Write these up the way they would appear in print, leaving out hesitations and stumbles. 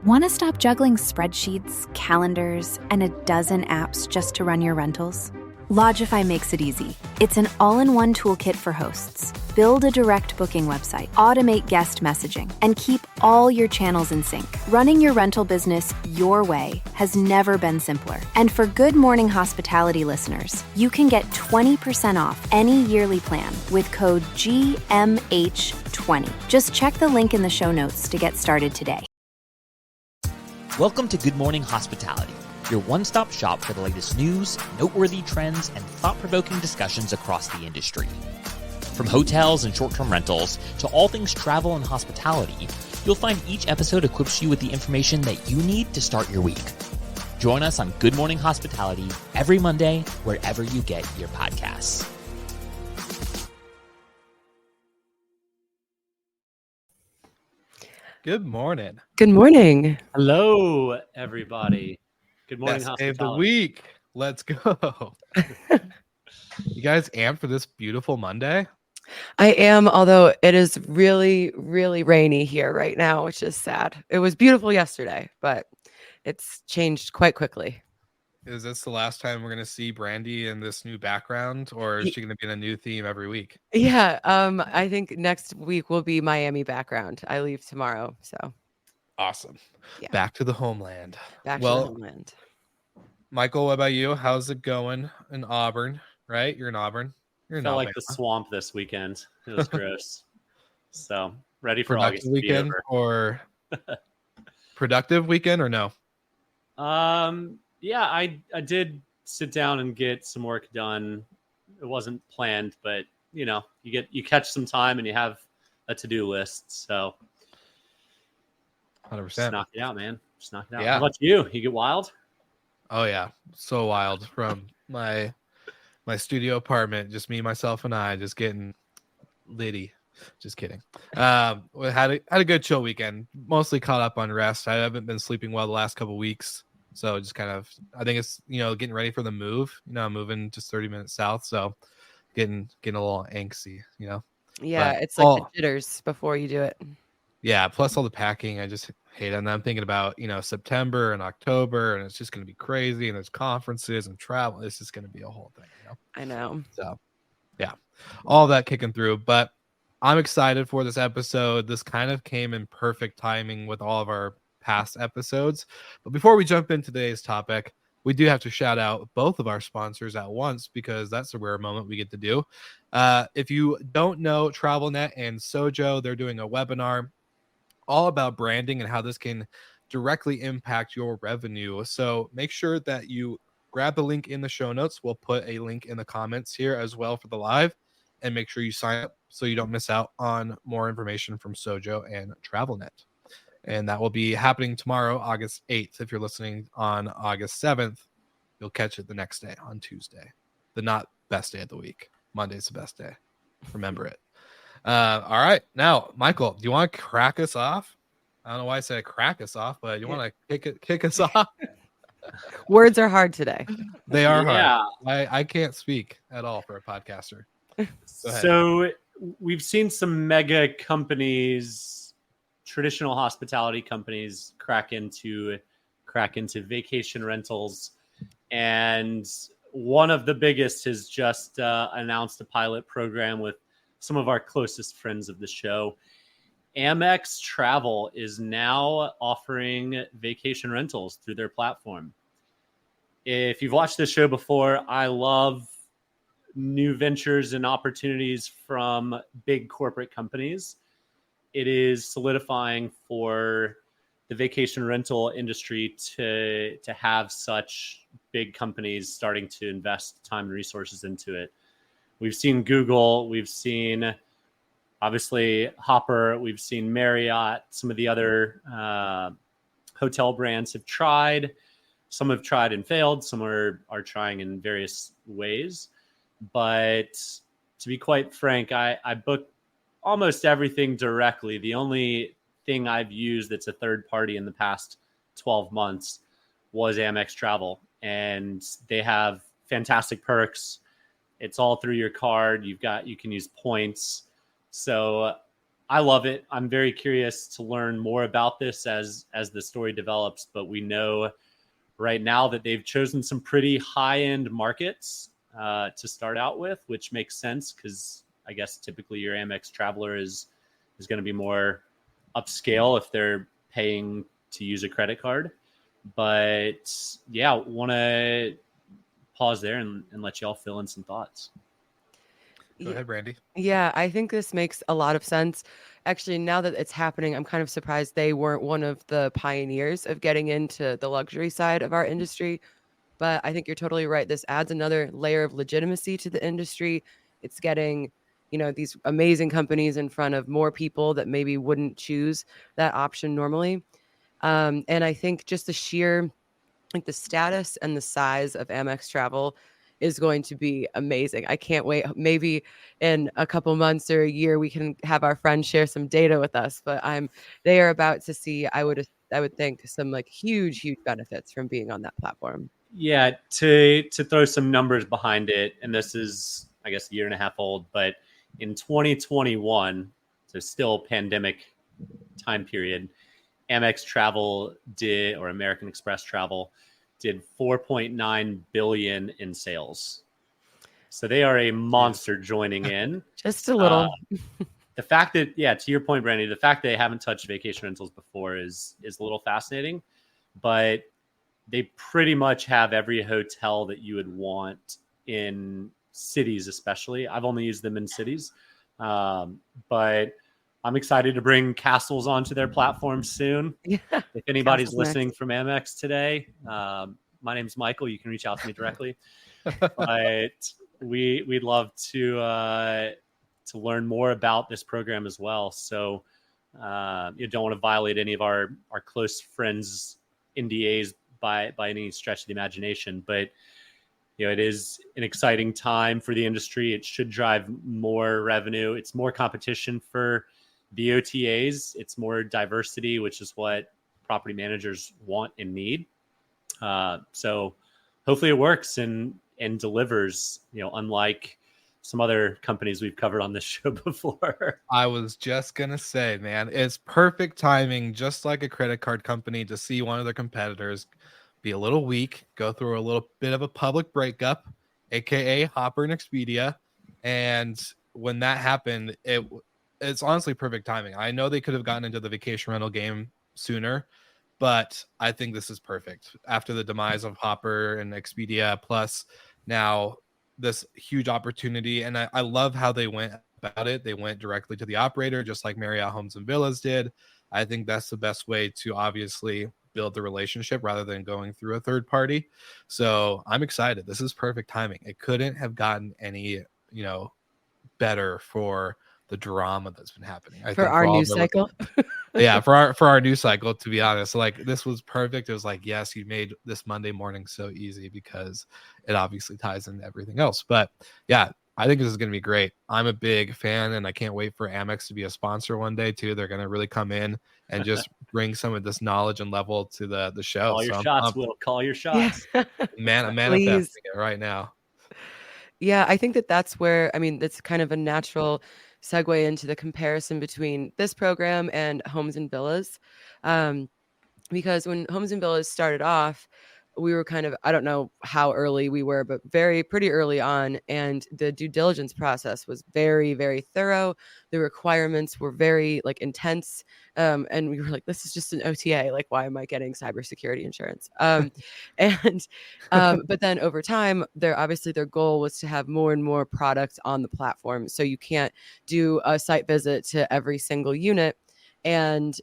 Want to stop juggling spreadsheets, calendars, and a dozen apps just to run your rentals? Lodgify makes it easy. It's an all-in-one toolkit for hosts. Build a direct booking website, automate guest messaging, and keep all your channels in sync. Running your rental business your way has never been simpler. And for Good Morning Hospitality listeners, you can get 20% off any yearly plan with code GMH20. Just check the link in the show notes to get started today. Welcome to Good Morning Hospitality, your one-stop shop for the latest news, noteworthy trends, and thought-provoking discussions across the industry. From hotels and short-term rentals to all things travel and hospitality, you'll find each episode equips you with the information that you need to start your week. Join us on Good Morning Hospitality every Monday, wherever you get your podcasts. Good morning. Good morning. Hello, everybody. Good morning, Best day of the hospitality. week. Let's go. You guys amped for this beautiful Monday? I am, although it is really, really rainy here right now, which is sad. It was beautiful yesterday, but it's changed quite quickly. Is this the last time we're going to see Brandy in this new background, or is she going to be in a new theme every week? Yeah, I think next week will be Miami background. I leave tomorrow, so Awesome. Yeah. Back to the homeland. back to the homeland. Michael, what about you? How's it going in Auburn? Right? You're in Auburn. You're in Felt Alabama. like the swamp this weekend. It was gross. So ready for Productive August to weekend be or productive weekend or no? over. Yeah, I did sit down and get some work done. It wasn't planned, but you catch some time and you have a to-do list. So 100%. just knock it out, man. Just knock it out. Yeah. How about you? You get wild? Oh yeah, so wild from my studio apartment, just me, myself, and I, just getting litty. Just kidding. We had a good chill weekend. Mostly caught up on rest. I haven't been sleeping well the last couple weeks, so just kind of, I think it's getting ready for the move. I'm moving just 30 minutes south, so getting a little angsty. Yeah, But it's like the jitters before you do it. Yeah, plus all the packing, I just hate it. And I'm thinking about, September and October, and it's just going to be crazy. And there's conferences and travel. This is going to be a whole thing, I know. So, yeah, all that kicking through. But I'm excited for this episode. This kind of came in perfect timing with all of our past episodes. But before we jump into today's topic, we do have to shout out both of our sponsors at once, because that's a rare moment we get to do. If you don't know, TravelNet and Sojo, they're doing a webinar all about branding and how this can directly impact your revenue. So make sure that you grab the link in the show notes. We'll put a link in the comments here as well for the live, and make sure you sign up so you don't miss out on more information from Sojo and TravelNet. And that will be happening tomorrow, August 8th. If you're listening on August 7th, you'll catch it the next day on Tuesday. The not best day of the week. Monday's the best day. Remember it. All right. Now, Michael, do you want to crack us off? I don't know why I said crack us off, but you want to kick us off? Words are hard today. They are hard. I can't speak at all for a podcaster. So we've seen some mega companies, traditional hospitality companies, crack into vacation rentals, and one of the biggest has just announced a pilot program with some of our closest friends of the show. Amex Travel is now offering vacation rentals through their platform. If you've watched this show before, I love new ventures and opportunities from big corporate companies. It is solidifying for the vacation rental industry to have such big companies starting to invest time and resources into it. We've seen Google, we've seen obviously Hopper, we've seen Marriott, some of the other hotel brands have tried. Some have tried and failed. Some are trying in various ways. But to be quite frank, I book almost everything directly. The only thing I've used that's a third party in the past 12 months was Amex Travel. And they have fantastic perks. It's all through your card. You can use points. So I love it. I'm very curious to learn more about this as the story develops, but we know right now that they've chosen some pretty high-end markets to start out with, which makes sense because I guess typically your Amex traveler is going to be more upscale if they're paying to use a credit card. But yeah, want to pause there and let y'all fill in some thoughts. Go ahead, Brandy. Yeah, I think this makes a lot of sense. Actually, now that it's happening, I'm kind of surprised they weren't one of the pioneers of getting into the luxury side of our industry. But I think you're totally right. This adds another layer of legitimacy to the industry. It's getting, these amazing companies in front of more people that maybe wouldn't choose that option normally. And I think just the status and the size of Amex Travel is going to be amazing. I can't wait. Maybe in a couple months or a year, we can have our friends share some data with us. But they are about to see, I would think, some like huge benefits from being on that platform. Yeah, to throw some numbers behind it, and this is, I guess, a year and a half old, but in 2021, so still pandemic time period, Amex Travel did, or American Express Travel did 4.9 billion in sales. So they are a monster joining in. Just a little. The fact that, to your point, Brandy, the fact that they haven't touched vacation rentals before is a little fascinating, but they pretty much have every hotel that you would want in cities, especially. I've only used them in cities, but I'm excited to bring castles onto their platform soon. Yeah. If anybody's Castles listening next. from Amex today, my name's Michael. You can reach out to me directly. But we'd love to learn more about this program as well. So you don't want to violate any of our close friends' NDAs by any stretch of the imagination, but it is an exciting time for the industry. It should drive more revenue. It's more competition for the OTAs. It's more diversity, which is what property managers want and need. So hopefully it works and delivers, unlike some other companies we've covered on this show before. I was just going to say, man, it's perfect timing, just like a credit card company, to see one of their competitors be a little weak, go through a little bit of a public breakup, aka Hopper and Expedia. And when that happened, it's honestly perfect timing. I know they could have gotten into the vacation rental game sooner, but I think this is perfect. After the demise of Hopper and Expedia, plus now this huge opportunity. And I love how they went about it. They went directly to the operator, just like Marriott Homes and Villas did. I think that's the best way to obviously build the relationship rather than going through a third party. So I'm excited. This is perfect timing. It couldn't have gotten any, better for the drama that's been happening. For our news cycle. Yeah, for our news cycle, to be honest. Like, this was perfect. It was like, yes, you made this Monday morning so easy because it obviously ties into everything else. But yeah, I think this is going to be great. I'm a big fan, and I can't wait for Amex to be a sponsor one day too. They're going to really come in and just bring some of this knowledge and level to the show. Call your shots, Will. Call your shots. Yeah. I'm manifesting it right now. Yeah, I think that's where, that's kind of a natural segue into the comparison between this program and Homes and Villas. Because when Homes and Villas started off, we were kind of, I don't know how early we were, but pretty early on. And the due diligence process was very, very thorough. The requirements were very intense. And we were like, this is just an OTA. Like, why am I getting cybersecurity insurance? But then over time, their goal was to have more and more products on the platform. So you can't do a site visit to every single unit. And,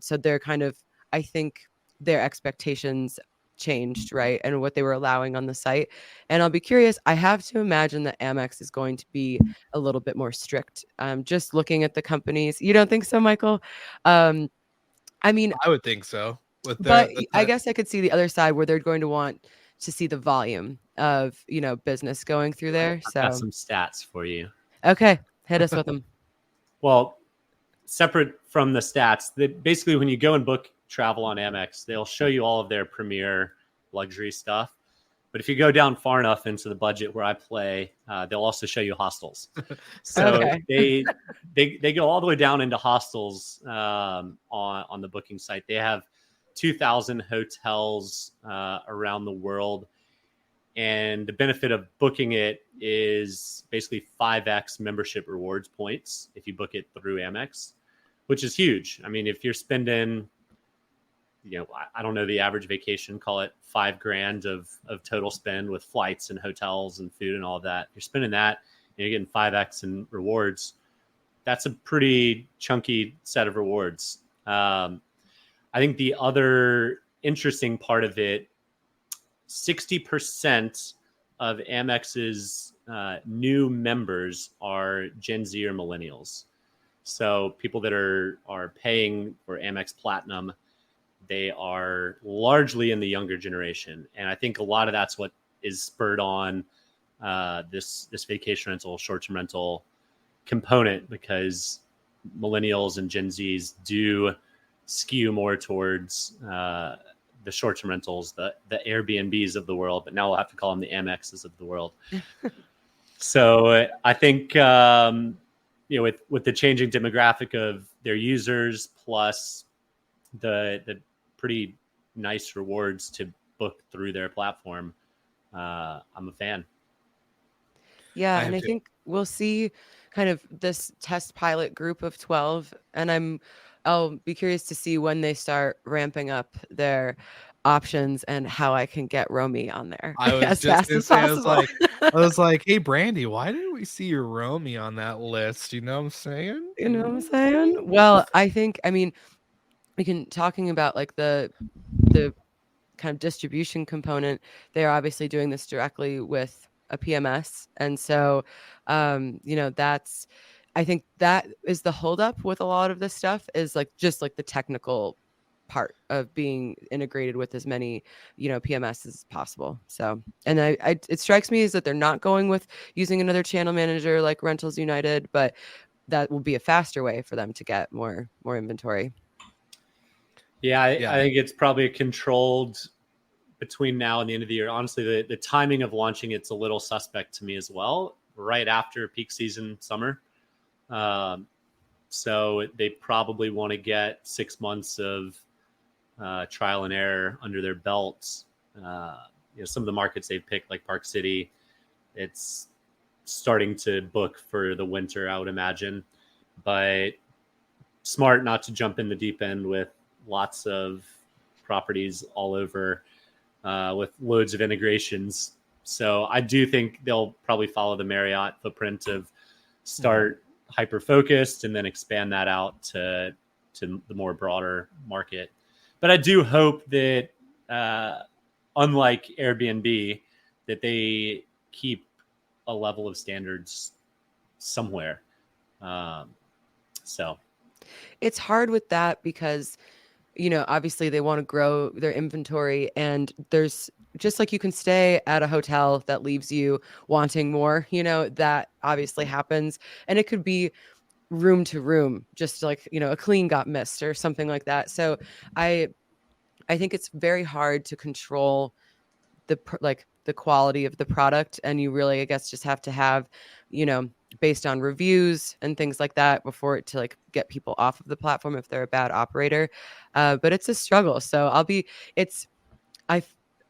so they're kind of, I think their expectations changed, right? And what they were allowing on the site. And I'll be curious. I have to imagine that Amex is going to be a little bit more strict. Just looking at the companies. You don't think so, Michael? I would think so. But I guess I could see the other side where they're going to want to see the volume of, business going through there. I've got some stats for you. Okay. Hit us with them. Well, separate from the stats, basically when you go and book travel on Amex, they'll show you all of their premier luxury stuff. But if you go down far enough into the budget where I play, they'll also show you hostels. So Okay. they go all the way down into hostels on the booking site. They have 2,000 hotels around the world. And the benefit of booking it is basically 5x membership rewards points if you book it through Amex, which is huge. I mean, if you're spending, I don't know the average vacation, call it $5,000 of total spend with flights and hotels and food and all of that. You're spending that and you're getting 5x in rewards. That's a pretty chunky set of rewards. I think the other interesting part of it, 60% of Amex's new members are Gen Z or millennials. So people that are paying for Amex Platinum, they are largely in the younger generation. And I think a lot of that's what is spurred on this vacation rental, short-term rental component, because millennials and Gen Zs do skew more towards the short-term rentals, the Airbnbs of the world, but now we'll have to call them the Amexes of the world. So I think, with the changing demographic of their users, plus the pretty nice rewards to book through their platform, I'm a fan. Yeah, and I think we'll see kind of this test pilot group of 12, and I'll be curious to see when they start ramping up their options and how I can get Romy on there I was as just fast gonna as say, possible. I was like, hey, Brandy, why didn't we see your Romy on that list? You know what I'm saying? You know what I'm saying? Well, I mean, we can talking about like the kind of distribution component. They're obviously doing this directly with a PMS, and so that's, I think that is the holdup with a lot of this stuff, is like just like the technical part of being integrated with as many PMS as possible. So, and it strikes me as that they're not going with using another channel manager like Rentals United, but that will be a faster way for them to get more inventory. Yeah, I think it's probably controlled between now and the end of the year. Honestly, the timing of launching it's a little suspect to me as well, right after peak season summer. So they probably want to get 6 months of trial and error under their belts. Some of the markets they've picked, like Park City, it's starting to book for the winter, I would imagine. But smart not to jump in the deep end with lots of properties all over with loads of integrations. So I do think they'll probably follow the Marriott footprint of start hyper-focused and then expand that out to the more broader market. But I do hope that, unlike Airbnb, that they keep a level of standards somewhere. So it's hard with that because, obviously they want to grow their inventory, and there's just like you can stay at a hotel that leaves you wanting more, that obviously happens. And it could be room to room, just like, a clean got missed or something like that. So I think it's very hard to control the quality of the product. And you really, I guess, just have to have, based on reviews and things like that before it to like get people off of the platform if they're a bad operator. But it's a struggle. So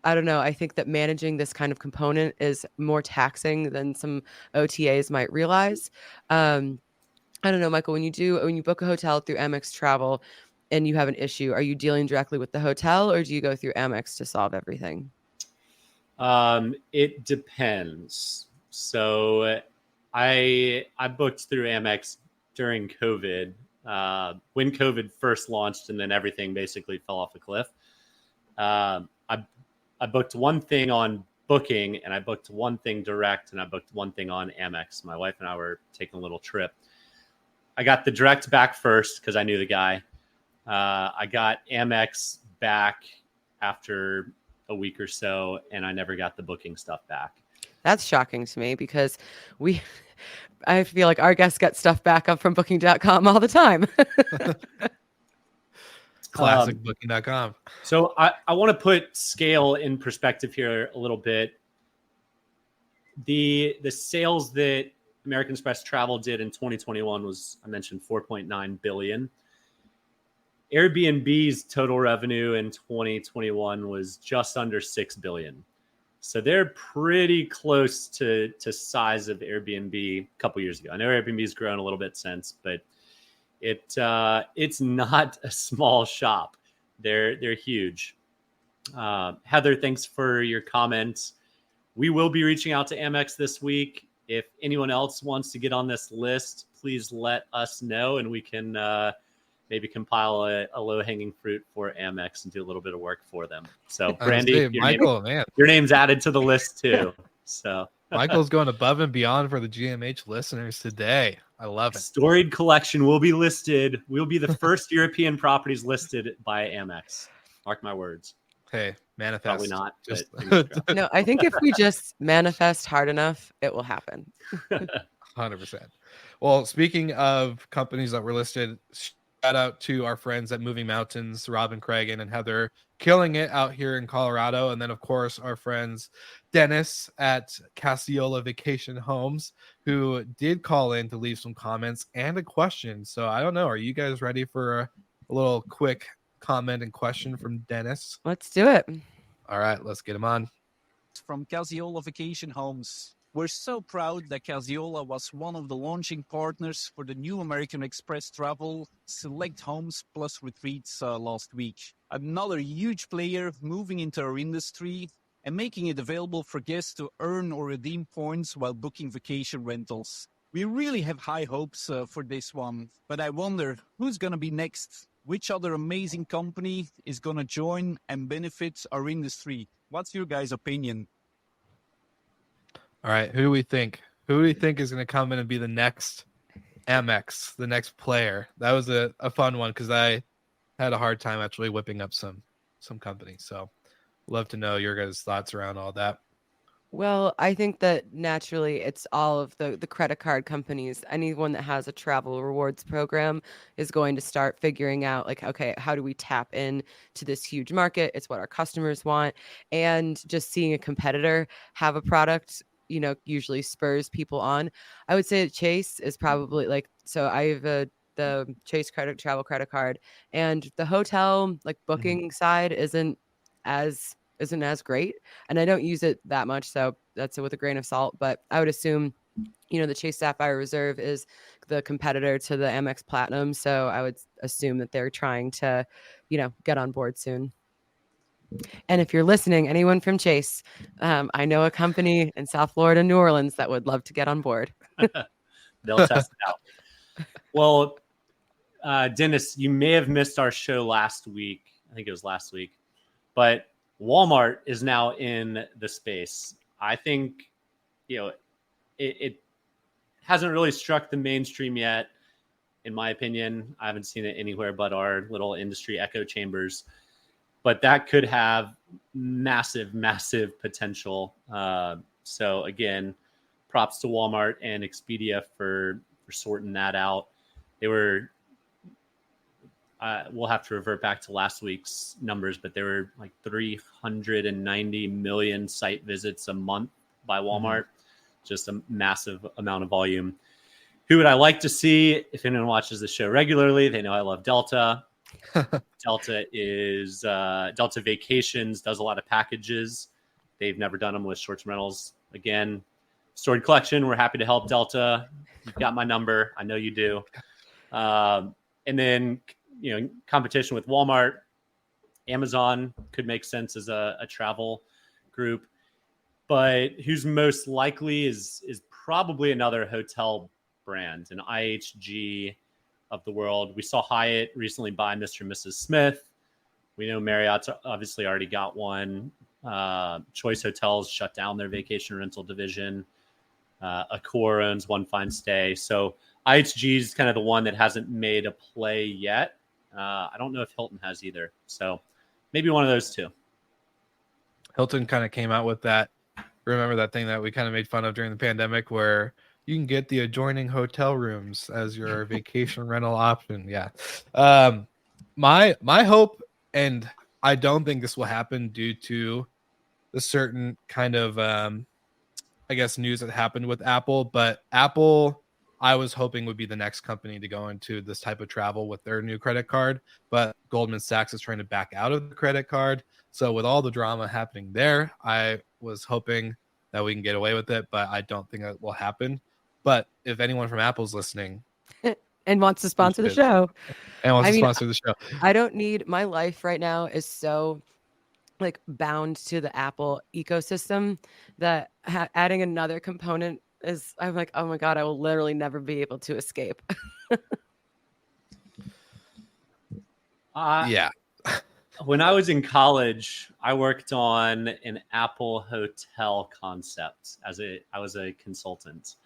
I don't know. I think that managing this kind of component is more taxing than some OTAs might realize. I don't know, Michael, when you book a hotel through Amex Travel and you have an issue, are you dealing directly with the hotel or do you go through Amex to solve everything? It depends. So I booked through Amex during COVID, when COVID first launched, and then everything basically fell off a cliff. I booked one thing on Booking, and I booked one thing direct, and I booked one thing on Amex. My wife and I were taking a little trip. I got the direct back first because I knew the guy. I got Amex back after a week or so, and I never got the booking stuff back. That's shocking to me because I feel like our guests get stuff back up from booking.com all the time. Classic booking.com. So I want to put scale in perspective here a little bit. The sales that American Express Travel did in 2021 was, I mentioned, 4.9 billion. Airbnb's total revenue in 2021 was just under 6 billion. So they're pretty close to size of Airbnb a couple years ago. I know Airbnb's grown a little bit since, but it's not a small shop. They're huge. Heather, thanks for your comments. We will be reaching out to Amex this week. If anyone else wants to get on this list, please let us know, and we can maybe compile a low-hanging fruit for Amex and do a little bit of work for them. So, Brandy, your name's added to the list too. So Michael's going above and beyond for the GMH listeners today. I love it. Storied Collection will be listed. We'll be the first European properties listed by Amex. Mark my words. Hey, manifest. Probably not. No, I think if we just manifest hard enough, it will happen. 100%. Well, speaking of companies that were listed, shout out to our friends at Moving Mountains, Robin Cragen and Heather, killing it out here in Colorado. And then, of course, our friends Dennis at Casiola Vacation Homes, who did call in to leave some comments and a question. So I don't know. Are you guys ready for a little quick comment and question from Dennis? Let's do it. All right, let's get him on. From Casiola Vacation Homes. We're so proud that Casiola was one of the launching partners for the new American Express Travel Select Homes Plus Retreats last week. Another huge player moving into our industry and making it available for guests to earn or redeem points while booking vacation rentals. We really have high hopes for this one, but I wonder who's going to be next? Which other amazing company is going to join and benefit our industry? What's your guys' opinion? All right, who do we think? Who do we think is going to come in and be the next Amex, the next player? That was a fun one because I had a hard time actually whipping up some companies. So love to know your guys' thoughts around all that. Well, I think that naturally it's all of the credit card companies. Anyone that has a travel rewards program is going to start figuring out like, okay, how do we tap in to this huge market? It's what our customers want. And just seeing a competitor have a product, usually spurs people on. I would say that Chase is probably so I have the Chase travel credit card, and the hotel booking side isn't as great, and I don't use it that much, so that's with a grain of salt. But I would assume the Chase Sapphire Reserve is the competitor to the Amex Platinum, so I would assume that they're trying to get on board soon. And if you're listening, anyone from Chase, I know a company in South Florida, New Orleans, that would love to get on board. They'll test it out. Well, Dennis, you may have missed our show last week. I think it was last week. But Walmart is now in the space. I think, it hasn't really struck the mainstream yet, in my opinion. I haven't seen it anywhere but our little industry echo chambers. But that could have massive, massive potential. So again, props to Walmart and Expedia for sorting that out. They were, we'll have to revert back to last week's numbers, but there were like 390 million site visits a month by Walmart. Just a massive amount of volume. Who would I like to see? If anyone watches the show regularly, they know I love Delta. Delta Vacations does a lot of packages. They've never done them with short-term rentals. Again, Storied Collection, we're happy to help Delta. You've got my number. I know you do. And then, competition with Walmart, Amazon could make sense as a travel group. But who's most likely is probably another hotel brand, an IHG of the world. We saw Hyatt recently buy Mr. and Mrs. Smith. We know Marriott's obviously already got one. Choice Hotels shut down their vacation rental division. Accor owns One Fine Stay. So IHG is kind of the one that hasn't made a play yet. I don't know if Hilton has either. So maybe one of those two. Hilton kind of came out with that. Remember that thing that we kind of made fun of during the pandemic where you can get the adjoining hotel rooms as your vacation rental option. Yeah. My hope, and I don't think this will happen due to the certain kind of I guess news that happened with Apple, but Apple I was hoping would be the next company to go into this type of travel with their new credit card, but Goldman Sachs is trying to back out of the credit card. So with all the drama happening there, I was hoping that we can get away with it, but I don't think that will happen. But if anyone from Apple's listening and wants to you sponsor the should. show. And wants I to mean, sponsor the show. I don't need my life right now is so like bound to the Apple ecosystem that adding another component is I'm like, oh my God, I will literally never be able to escape. Yeah. When I was in college, I worked on an Apple hotel concept I was a consultant.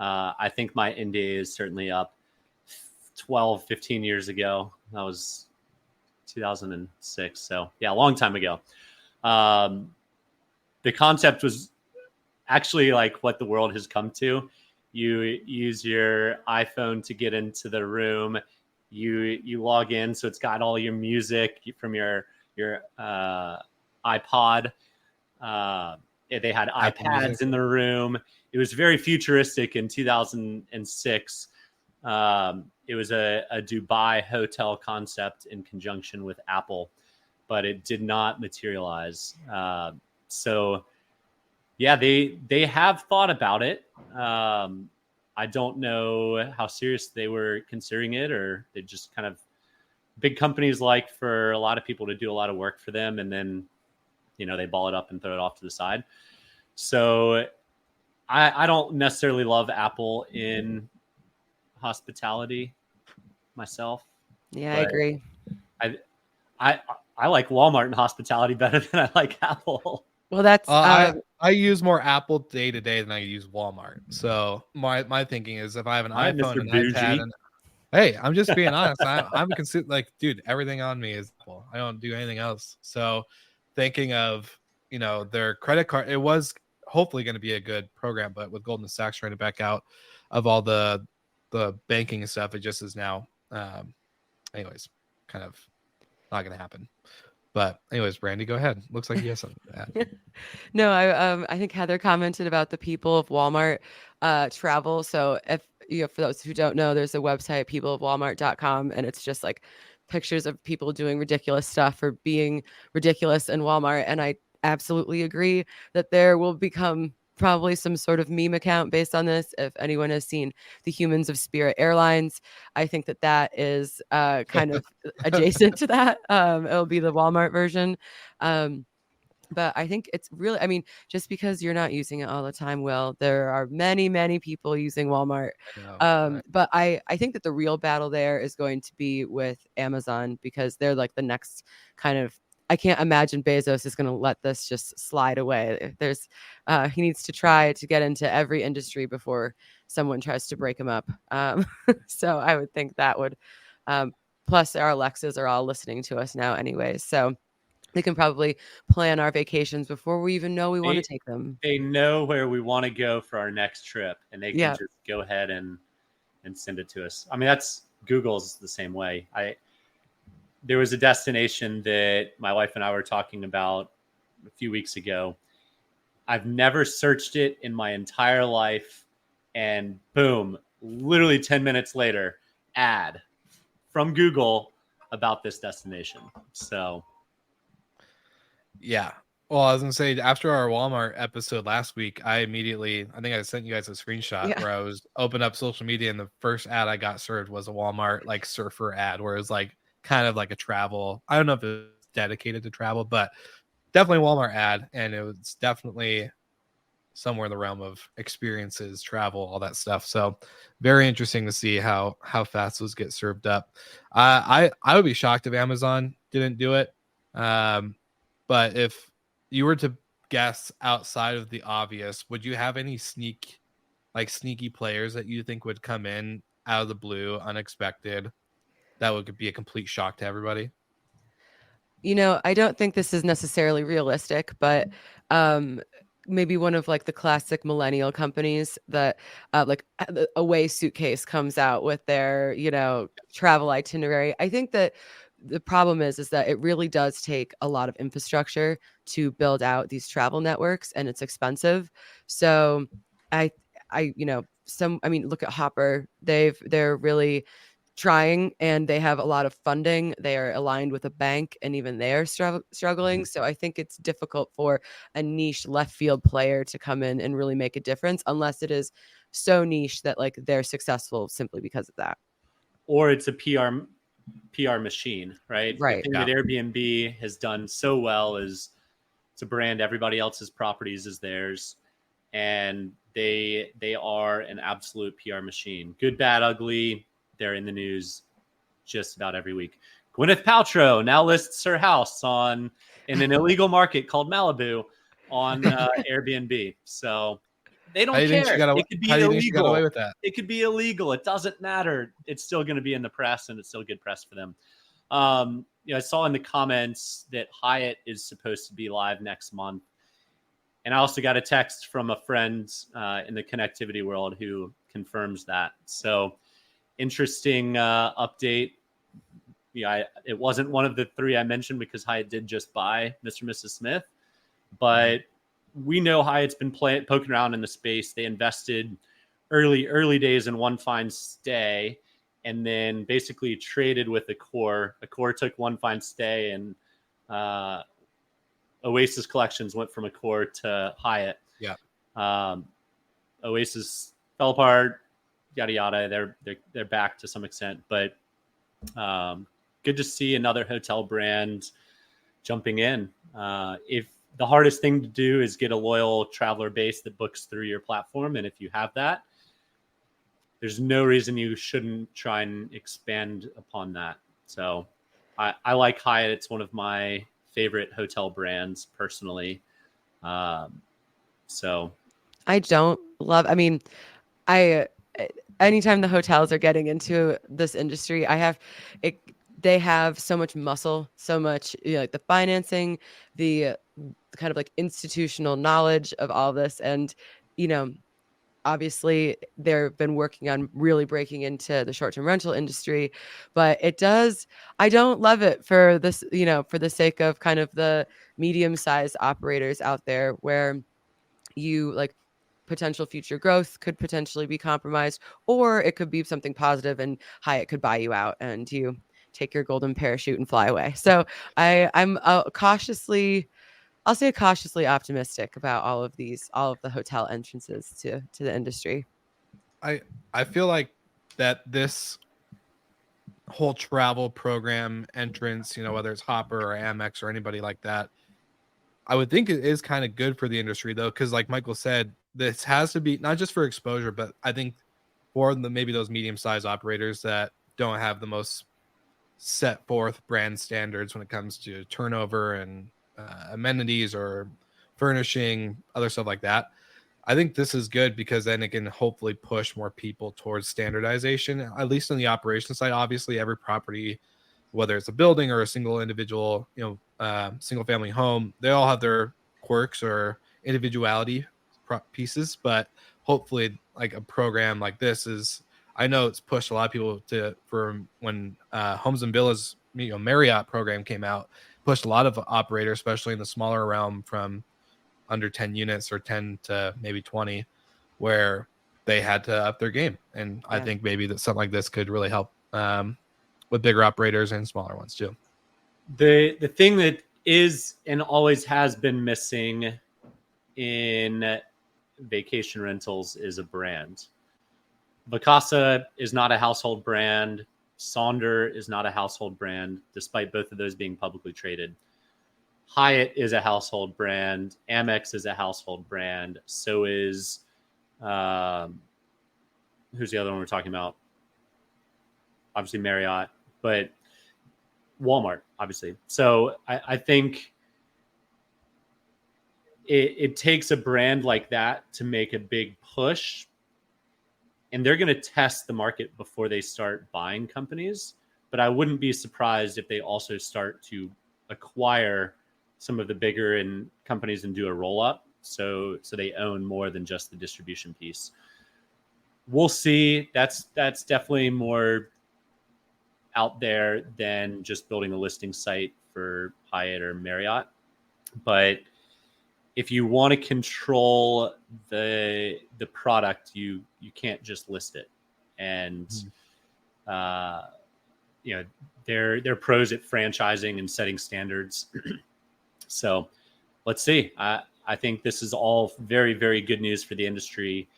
I think my NDA is certainly up 12, 15 years ago. That was 2006. So yeah, a long time ago. The concept was actually like what the world has come to. You use your iPhone to get into the room. You log in, so it's got all your music from your iPod. They had Apple iPads Music. in the room. It was very futuristic in 2006. It was a Dubai hotel concept in conjunction with Apple, but it did not materialize. So yeah, they have thought about it. I don't know how serious they were considering it, or they just kind of big companies like for a lot of people to do a lot of work for them, and then they ball it up and throw it off to the side. So I don't necessarily love Apple in hospitality myself. Yeah, I agree. I like Walmart in hospitality better than I like Apple. Well, that's I use more Apple day to day than I use Walmart. So my thinking is if I have an All right, iPhone, Mr. an Bougie. iPad, and hey, I'm just being honest. I'm like, dude, everything on me is Apple. I don't do anything else. So thinking of their credit card, it was hopefully going to be a good program, but with Goldman Sachs trying to back out of all the banking stuff, it just is now. Anyways, kind of not going to happen. But anyways, Brandy, go ahead. Looks like you have something to add. No, I think Heather commented about the people of Walmart travel. So if for those who don't know, there's a website, peopleofwalmart.com, and it's just like pictures of people doing ridiculous stuff or being ridiculous in Walmart. And I absolutely agree that there will become probably some sort of meme account based on this. If anyone has seen the Humans of Spirit Airlines, I think that is kind of adjacent to that. It'll be the Walmart version. But I think it's really, I mean, just because you're not using it all the time, Will, there are many, many people using Walmart. But I think that the real battle there is going to be with Amazon, because they're like the next kind of, I can't imagine Bezos is going to let this just slide away. There's, he needs to try to get into every industry before someone tries to break him up. So I would think that would, plus our Alexas are all listening to us now anyways. So they can probably plan our vacations before we even know we want to take them. They know where we want to go for our next trip, and they can just go ahead and send it to us. I mean, that's Google's the same way. There was a destination that my wife and I were talking about a few weeks ago. I've never searched it in my entire life, and boom, literally 10 minutes later, ad from Google about this destination. So yeah. Well, I was gonna say, after our Walmart episode last week, I think I sent you guys a screenshot where I was open up social media, and the first ad I got served was a Walmart like surfer ad, where it was like kind of like a travel. I don't know if it's dedicated to travel, but definitely a Walmart ad, and it was definitely somewhere in the realm of experiences, travel, all that stuff. So very interesting to see how fast those get served up. I would be shocked if Amazon didn't do it. But if you were to guess outside of the obvious, would you have any sneaky players that you think would come in out of the blue, unexpected, that would be a complete shock to everybody? I don't think this is necessarily realistic, but maybe one of like the classic millennial companies that like Away Suitcase comes out with their, travel itinerary. I think that the problem is that it really does take a lot of infrastructure to build out these travel networks, and it's expensive. So I look at Hopper. They're really trying, and they have a lot of funding. They are aligned with a bank, and even they're struggling. So I think it's difficult for a niche left field player to come in and really make a difference, unless it is so niche that like they're successful simply because of that. Or it's a PR machine, right? The Right. thing that Airbnb has done so well is to brand everybody else's properties as theirs, and they are an absolute PR machine. Good, bad, ugly. They're in the news just about every week. Gwyneth Paltrow now lists her house in an illegal market called Malibu on Airbnb. So they don't care. It could be illegal. Away with that? It could be illegal. It doesn't matter. It's still going to be in the press, and it's still good press for them. I saw in the comments that Hyatt is supposed to be live next month. And I also got a text from a friend in the connectivity world who confirms that. So interesting update. It wasn't one of the three I mentioned because Hyatt did just buy Mr. and Mrs. Smith. But we know Hyatt's been poking around in the space. They invested early days in One Fine Stay, and then basically traded with Accor. Accor took One Fine Stay, and Oasis Collections went from Accor to Hyatt. Yeah. Oasis fell apart, yada yada. They're back to some extent, but good to see another hotel brand jumping in. If the hardest thing to do is get a loyal traveler base that books through your platform, and if you have that, there's no reason you shouldn't try and expand upon that. So I like Hyatt. It's one of my favorite hotel brands personally. So I don't love, anytime the hotels are getting into this industry, they have so much muscle, so much, like the financing, the kind of like institutional knowledge of all this. And, obviously they've been working on really breaking into the short-term rental industry, but I don't love it for this, for the sake of kind of the medium-sized operators out there where you like potential future growth could potentially be compromised, or it could be something positive and Hyatt could buy you out and you take your golden parachute and fly away. So I'm cautiously optimistic about all of the hotel entrances to the industry. I feel like that this whole travel program entrance, whether it's Hopper or Amex or anybody like that, I would think it is kind of good for the industry though, because like Michael said, this has to be not just for exposure, but I think for maybe those medium-sized operators that don't have the most set forth brand standards when it comes to turnover and amenities or furnishing, other stuff like that. I think this is good because then it can hopefully push more people towards standardization, at least on the operation side. Obviously, every property, whether it's a building or a single individual, single family home, they all have their quirks or individuality pieces. But hopefully, like a program like this I know it's pushed a lot of people for when Homes and Villas, Marriott program came out, pushed a lot of operators, especially in the smaller realm from under 10 units or 10 to maybe 20, where they had to up their game. And I think maybe that something like this could really help with bigger operators and smaller ones too. The thing that is and always has been missing in vacation rentals is a brand. Vacasa is not a household brand. Sonder is not a household brand, despite both of those being publicly traded. Hyatt is a household brand. Amex is a household brand. So is who's the other one we're talking about? Obviously Marriott, but Walmart, obviously. So I think it takes a brand like that to make a big push. And they're going to test the market before they start buying companies. But I wouldn't be surprised if they also start to acquire some of the bigger companies and do a roll up. So they own more than just the distribution piece. We'll see. That's definitely more out there than just building a listing site for Hyatt or Marriott. But if you want to control the product, you can't just list it. And they're pros at franchising and setting standards. So let's see. I think this is all very, very good news for the industry.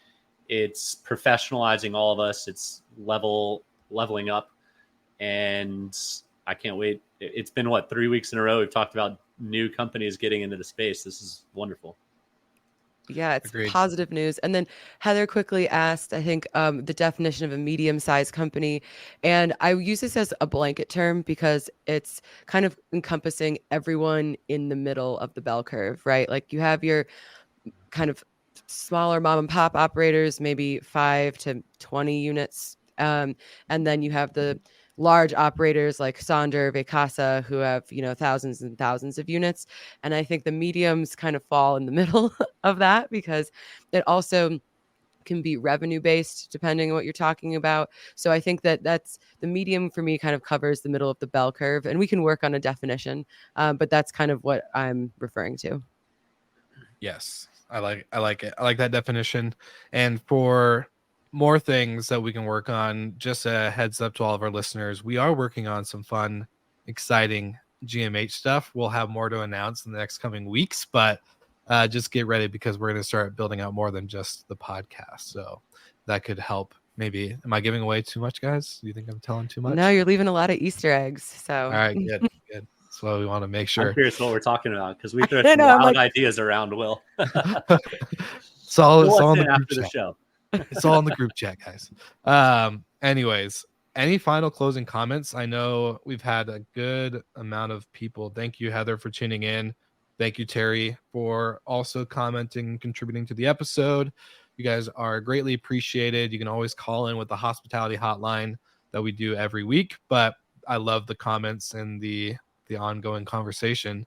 It's professionalizing all of us. It's leveling up, and I can't wait. It's been 3 weeks in a row we've talked about new companies getting into the space. This is wonderful. Yeah, it's Agreed. positive news. And then Heather quickly asked, I think, the definition of a medium-sized company. And I use this as a blanket term because it's kind of encompassing everyone in the middle of the bell curve, right? Like you have your kind of smaller mom and pop operators, maybe 5 to 20 units. And then you have the large operators like Sonder, Vacasa, who have, thousands and thousands of units. And I think the mediums kind of fall in the middle of that because it also can be revenue based depending on what you're talking about. So I think that's the medium for me kind of covers the middle of the bell curve, and we can work on a definition. But that's kind of what I'm referring to. Yes, I like it. I like that definition. And for more things that we can work on, just a heads up to all of our listeners, we are working on some fun, exciting GMH stuff. We'll have more to announce in the next coming weeks, but just get ready because we're going to start building out more than just the podcast. So that could help. Maybe, am I giving away too much, guys? Do you think I'm telling too much? No, you're leaving a lot of Easter eggs. So all right, good. That's what we want to make sure. I'm curious what we're talking about because we throw some wild ideas around, Will. It's all in the after the show. It's all in the group chat, guys. Anyways, any final closing comments? I know we've had a good amount of people. Thank you, Heather, for tuning in. Thank you, Terry, for also commenting and contributing to the episode. You guys are greatly appreciated. You can always call in with the hospitality hotline that we do every week, but I love the comments and the ongoing conversation.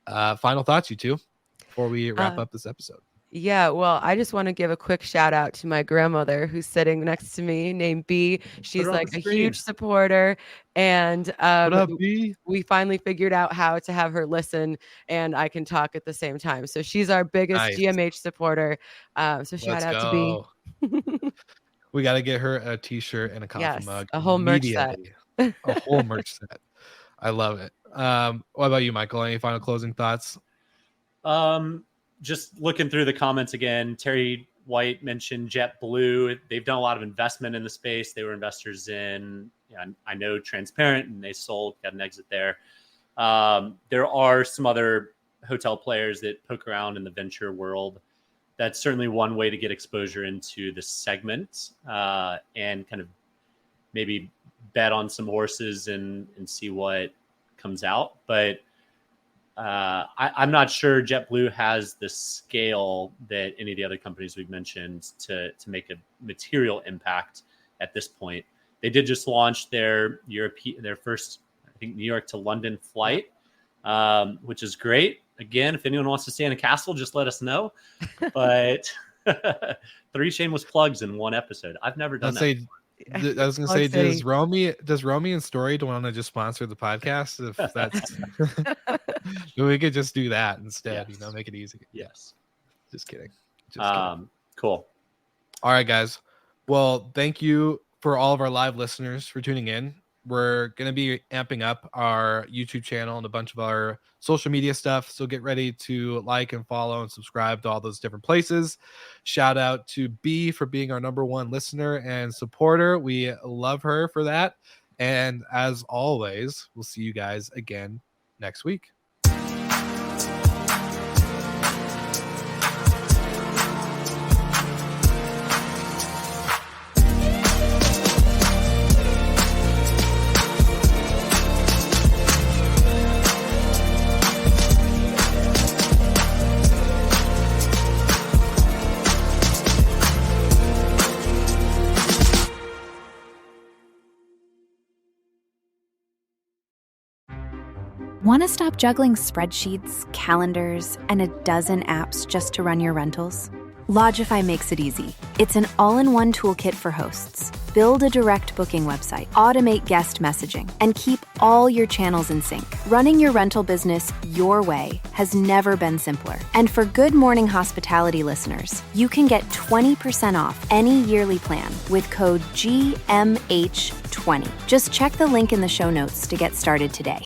Final thoughts, you two, before we wrap up this episode. Yeah, well, I just want to give a quick shout out to my grandmother who's sitting next to me, named B. She's like a huge supporter, and What up, B? we finally figured out how to have her listen and I can talk at the same time. So she's our biggest GMH supporter. So shout out to B. We got to get her a t-shirt and a coffee mug. A whole merch set. A whole merch set. I love it. What about you, Michael? Any final closing thoughts? Just looking through the comments again, Terry White mentioned JetBlue. They've done a lot of investment in the space. They were investors in, I know, Transparent, and they sold, got an exit there. There are some other hotel players that poke around in the venture world. That's certainly one way to get exposure into the segment and kind of maybe bet on some horses and see what comes out. But I'm not sure JetBlue has the scale that any of the other companies we've mentioned to make a material impact at this point. They did just launch their first, I think, New York to London flight, which is great. Again, if anyone wants to stay in a castle, just let us know. But 3 shameless plugs in one episode. I've never done that. I was gonna say, does Romy and Story want to just sponsor the podcast? If that's, we could just do that instead. Yes. Make it easy. Yes. Just kidding. Cool. All right, guys. Well, thank you for all of our live listeners for tuning in. We're gonna be amping up our YouTube channel and a bunch of our social media stuff. So get ready to like and follow and subscribe to all those different places. Shout out to B for being our #1 listener and supporter. We love her for that. And as always, we'll see you guys again next week. Want to stop juggling spreadsheets, calendars, and a dozen apps just to run your rentals? Logify makes it easy. It's an all-in-one toolkit for hosts. Build a direct booking website, automate guest messaging, and keep all your channels in sync. Running your rental business your way has never been simpler. And for Good Morning Hospitality listeners, you can get 20% off any yearly plan with code GMH20. Just check the link in the show notes to get started today.